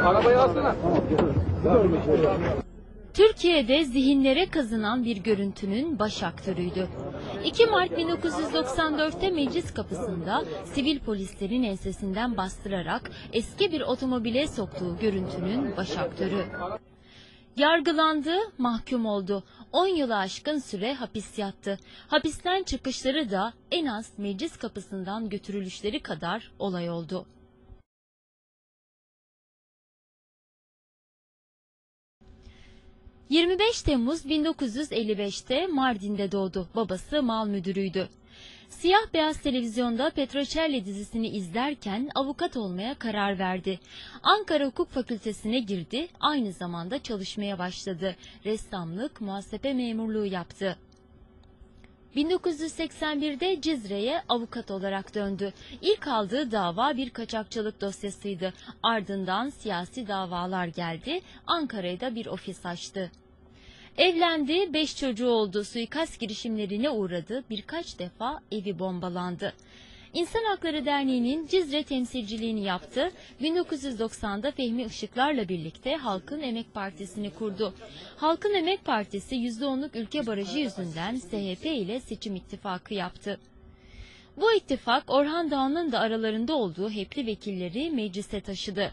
Arabayı alsana. Türkiye'de zihinlere kazınan bir görüntünün baş aktörüydü. 2 Mart 1994'te meclis kapısında sivil polislerin ensesinden bastırarak eski bir otomobile soktuğu görüntünün baş aktörü. Yargılandı, mahkum oldu. 10 yılı aşkın süre hapis yattı. Hapisten çıkışları da en az meclis kapısından götürülüşleri kadar olay oldu. ...25 Temmuz 1955'te Mardin'de doğdu. Babası mal müdürüydü. Siyah beyaz televizyonda Petrocelli dizisini izlerken avukat olmaya karar verdi. Ankara Hukuk Fakültesine girdi, aynı zamanda çalışmaya başladı. Ressamlık, muhasebe memurluğu yaptı. 1981'de Cizre'ye avukat olarak döndü. İlk aldığı dava bir kaçakçılık dosyasıydı. Ardından siyasi davalar geldi. Ankara'da bir ofis açtı. Evlendi, 5 çocuğu oldu, suikast girişimlerine uğradı, birkaç defa evi bombalandı. İnsan Hakları Derneği'nin Cizre temsilciliğini yaptı. 1990'da Fehmi Işıklar'la birlikte Halkın Emek Partisi'ni kurdu. Halkın Emek Partisi %10'luk ülke barajı yüzünden SHP ile seçim ittifakı yaptı. Bu ittifak Orhan Doğan'ın da aralarında olduğu HEP'li vekilleri meclise taşıdı.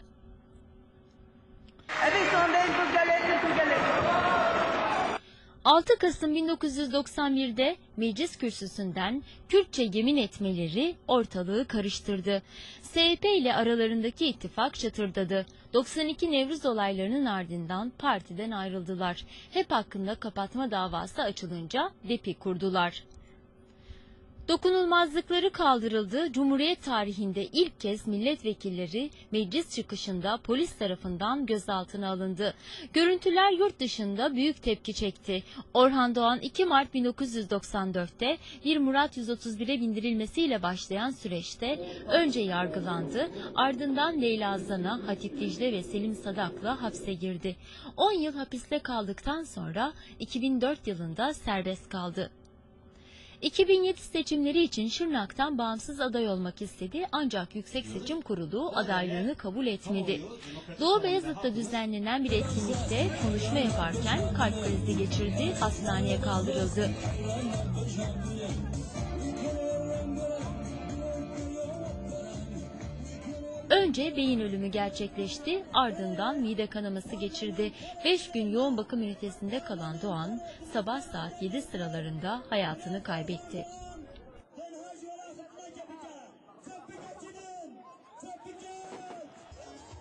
6 Kasım 1991'de meclis kürsüsünden Kürtçe yemin etmeleri ortalığı karıştırdı. SHP ile aralarındaki ittifak çatırdadı. 92 Nevruz olaylarının ardından partiden ayrıldılar. HEP hakkında kapatma davası açılınca DEP'i kurdular. Dokunulmazlıkları kaldırıldı. Cumhuriyet tarihinde ilk kez milletvekilleri meclis çıkışında polis tarafından gözaltına alındı. Görüntüler yurt dışında büyük tepki çekti. Orhan Doğan 2 Mart 1994'te 1 Murat 131'e bindirilmesiyle başlayan süreçte önce yargılandı, ardından Leyla Zana, Hatip Dicle ve Selim Sadak'la hapse girdi. 10 yıl hapiste kaldıktan sonra 2004 yılında serbest kaldı. 2007 seçimleri için Şırnak'tan bağımsız aday olmak istedi ancak Yüksek Seçim Kurulu adaylığını kabul etmedi. Doğu Beyazıt'ta düzenlenen bir etkinlikte konuşma yaparken kalp krizi geçirdi, hastaneye kaldırıldı. Önce beyin ölümü gerçekleşti, ardından mide kanaması geçirdi. 5 gün yoğun bakım ünitesinde kalan Doğan, sabah saat 7 sıralarında hayatını kaybetti.